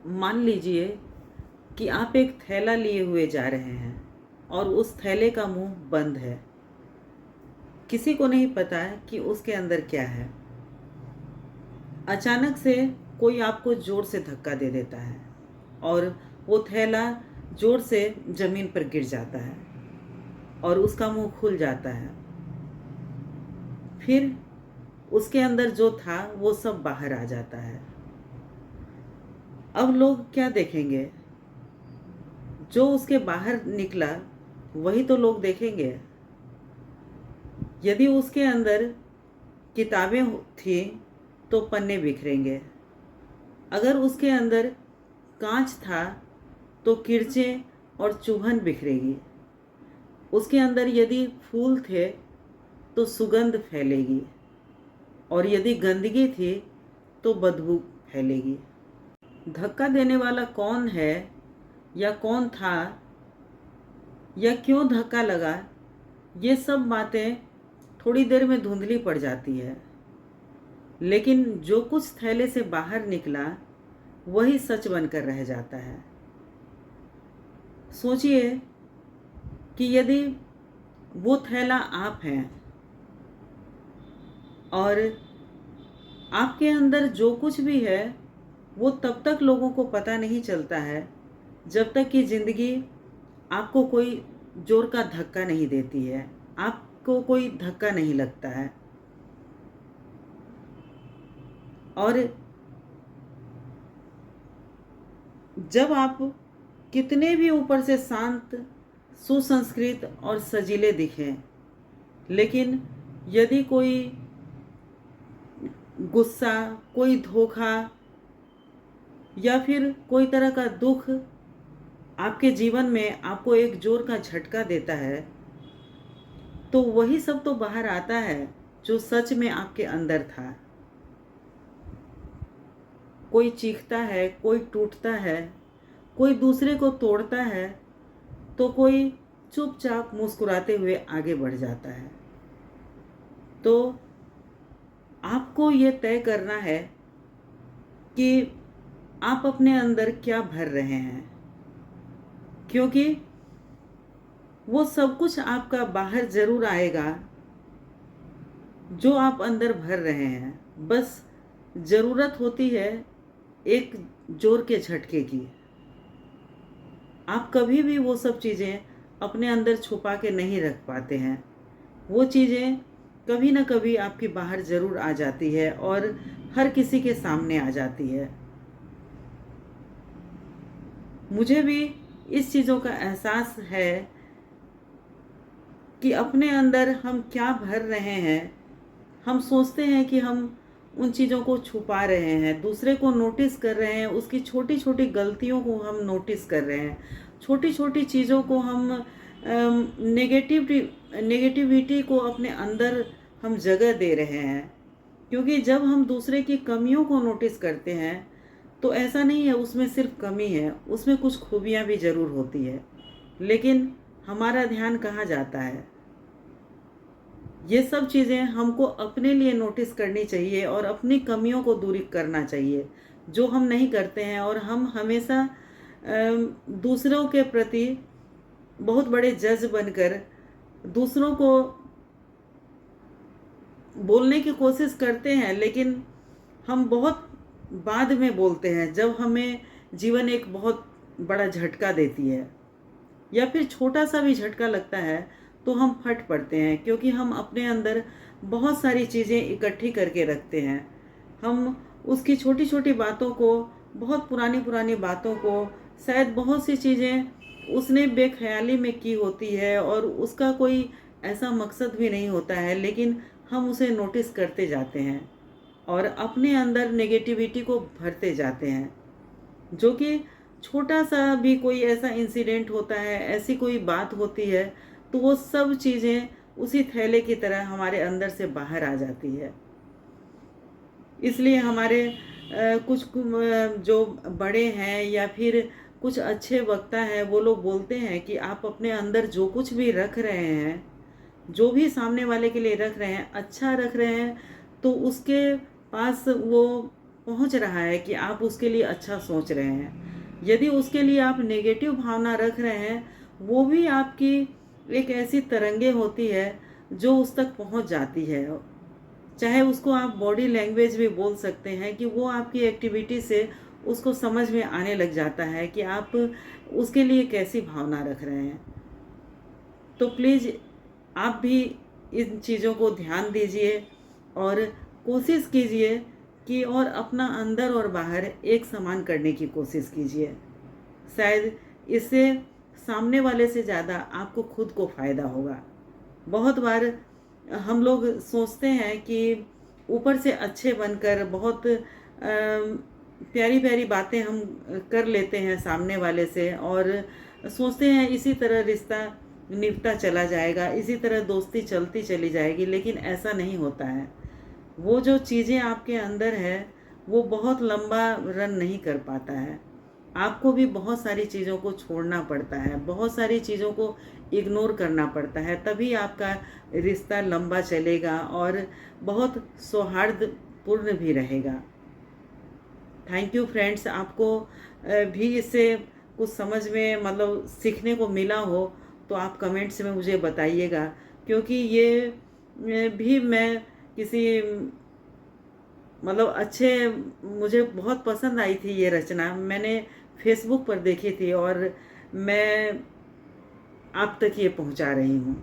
मान लीजिए कि आप एक थैला लिए हुए जा रहे हैं और उस थैले का मुंह बंद है। किसी को नहीं पता कि उसके अंदर क्या है। अचानक से कोई आपको ज़ोर से धक्का दे देता है और वो थैला ज़ोर से ज़मीन पर गिर जाता है और उसका मुंह खुल जाता है। फिर उसके अंदर जो था वो सब बाहर आ जाता है। अब लोग क्या देखेंगे? जो उसके बाहर निकला वही तो लोग देखेंगे। यदि उसके अंदर किताबें थी तो पन्ने बिखरेंगे। अगर उसके अंदर कांच था तो किरचें और चुभन बिखरेगी। उसके अंदर यदि फूल थे तो सुगंध फैलेगी और यदि गंदगी थी तो बदबू फैलेगी। धक्का देने वाला कौन है या कौन था या क्यों धक्का लगा, ये सब बातें थोड़ी देर में धुंधली पड़ जाती है, लेकिन जो कुछ थैले से बाहर निकला वही सच बनकर रह जाता है। सोचिए कि यदि वो थैला आप हैं और आपके अंदर जो कुछ भी है वो तब तक लोगों को पता नहीं चलता है जब तक कि ज़िंदगी आपको कोई जोर का धक्का नहीं देती है, आपको कोई धक्का नहीं लगता है। और जब आप कितने भी ऊपर से शांत, सुसंस्कृत और सजीले दिखें, लेकिन यदि कोई गुस्सा, कोई धोखा या फिर कोई तरह का दुख आपके जीवन में आपको एक जोर का झटका देता है, तो वही सब तो बाहर आता है जो सच में आपके अंदर था। कोई चीखता है, कोई टूटता है, कोई दूसरे को तोड़ता है, तो कोई चुपचाप मुस्कुराते हुए आगे बढ़ जाता है। तो आपको ये तय करना है कि आप अपने अंदर क्या भर रहे हैं, क्योंकि वो सब कुछ आपका बाहर जरूर आएगा जो आप अंदर भर रहे हैं। बस ज़रूरत होती है एक जोर के झटके की। आप कभी भी वो सब चीज़ें अपने अंदर छुपा के नहीं रख पाते हैं। वो चीज़ें कभी ना कभी आपके बाहर ज़रूर आ जाती है और हर किसी के सामने आ जाती है। मुझे भी इस चीज़ों का एहसास है कि अपने अंदर हम क्या भर रहे हैं। हम सोचते हैं कि हम उन चीज़ों को छुपा रहे हैं, दूसरे को नोटिस कर रहे हैं, उसकी छोटी छोटी गलतियों को हम नोटिस कर रहे हैं, छोटी छोटी चीज़ों को हम नेगेटिविटी को अपने अंदर हम जगह दे रहे हैं। क्योंकि जब हम दूसरे की कमियों को नोटिस करते हैं तो ऐसा नहीं है उसमें सिर्फ कमी है, उसमें कुछ खूबियाँ भी ज़रूर होती है, लेकिन हमारा ध्यान कहाँ जाता है? ये सब चीज़ें हमको अपने लिए नोटिस करनी चाहिए और अपनी कमियों को दूर करना चाहिए, जो हम नहीं करते हैं। और हम हमेशा दूसरों के प्रति बहुत बड़े जज बनकर दूसरों को बोलने की कोशिश करते हैं, लेकिन हम बहुत बाद में बोलते हैं जब हमें जीवन एक बहुत बड़ा झटका देती है या फिर छोटा सा भी झटका लगता है तो हम फट पड़ते हैं, क्योंकि हम अपने अंदर बहुत सारी चीज़ें इकट्ठी करके रखते हैं। हम उसकी छोटी छोटी बातों को, बहुत पुरानी पुरानी बातों को, शायद बहुत सी चीज़ें उसने बेख्याली में की होती है और उसका कोई ऐसा मकसद भी नहीं होता है, लेकिन हम उसे नोटिस करते जाते हैं और अपने अंदर नेगेटिविटी को भरते जाते हैं। जो कि छोटा सा भी कोई ऐसा इंसिडेंट होता है, ऐसी कोई बात होती है, तो वो सब चीज़ें उसी थैले की तरह हमारे अंदर से बाहर आ जाती है। इसलिए हमारे जो बड़े हैं या फिर कुछ अच्छे वक्ता हैं, वो लोग बोलते हैं कि आप अपने अंदर जो कुछ भी रख रहे हैं, जो भी सामने वाले के लिए रख रहे हैं, अच्छा रख रहे हैं, तो उसके पास वो पहुंच रहा है कि आप उसके लिए अच्छा सोच रहे हैं। यदि उसके लिए आप नेगेटिव भावना रख रहे हैं, वो भी आपकी एक ऐसी तरंगे होती है जो उस तक पहुंच जाती है। चाहे उसको आप बॉडी लैंग्वेज भी बोल सकते हैं कि वो आपकी एक्टिविटी से उसको समझ में आने लग जाता है कि आप उसके लिए कैसी भावना रख रहे हैं। तो प्लीज़ आप भी इन चीज़ों को ध्यान दीजिए और कोशिश कीजिए कि और अपना अंदर और बाहर एक समान करने की कोशिश कीजिए। शायद इससे सामने वाले से ज़्यादा आपको खुद को फ़ायदा होगा। बहुत बार हम लोग सोचते हैं कि ऊपर से अच्छे बनकर बहुत प्यारी प्यारी बातें हम कर लेते हैं सामने वाले से, और सोचते हैं इसी तरह रिश्ता निभता चला जाएगा, इसी तरह दोस्ती चलती चली जाएगी, लेकिन ऐसा नहीं होता है। वो जो चीज़ें आपके अंदर है वो बहुत लंबा रन नहीं कर पाता है। आपको भी बहुत सारी चीज़ों को छोड़ना पड़ता है, बहुत सारी चीज़ों को इग्नोर करना पड़ता है, तभी आपका रिश्ता लंबा चलेगा और बहुत सौहार्दपूर्ण भी रहेगा। Thank you friends. आपको भी इससे कुछ समझ में मतलब सीखने को मिला हो तो आप कमेंट्स में मुझे बताइएगा, क्योंकि ये भी मैं किसी मतलब अच्छे, मुझे बहुत पसंद आई थी ये रचना, मैंने फेसबुक पर देखी थी और मैं आप तक ये पहुंचा रही हूँ।